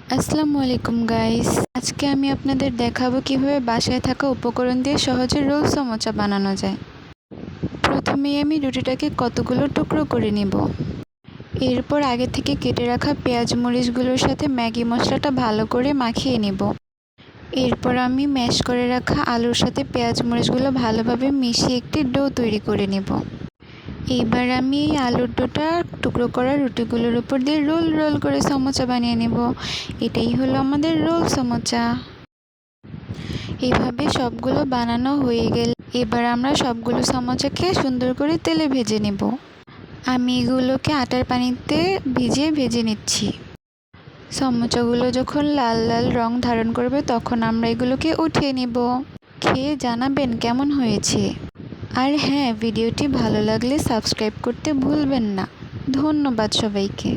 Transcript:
আসসালামু আলাইকুম গাইস, আজকে আমি আপনাদের দেখাবো কিভাবে বাসায় থাকা উপকরণ দিয়ে সহজে রোল সমোসা বানানো যায়। প্রথমেই আমি রুটিটাকে কতগুলো টুকরো করে নিব। এরপর আগে থেকে কেটে রাখা পেঁয়াজ মরিচগুলোর সাথে ম্যাগি মশলাটা ভালো করে মাখিয়ে নিব। এরপর আমি ম্যাশ করে রাখা আলুর সাথে পেঁয়াজ মরিচগুলো ভালোভাবে মিশিয়ে একটি ডো তৈরি করে নেব। এইবার আমি এই আলুর ডোটা টুকরো করা রুটিগুলোর উপর দিয়ে রোল রোল করে সমোসা বানিয়ে নেব। এটাই হলো আমাদের রোল সমোসা। এভাবে সবগুলো বানানো হয়ে গেলে এবার আমরা সবগুলো সমোসাকে সুন্দর করে তেলে ভেজে নেব। আমি এগুলোকে আটার পানিতে ভিজিয়ে ভেজে নিচ্ছি। সমোসাগুলো যখন লাল লাল রং ধারণ করবে তখন আমরা এগুলোকে উঠিয়ে নেব। খেয়ে জানাবেন কেমন হয়েছে। আর হ্যাঁ, ভিডিওটি ভালো লাগলে সাবস্ক্রাইব করতে ভুলবেন না। ধন্যবাদ সবাইকে।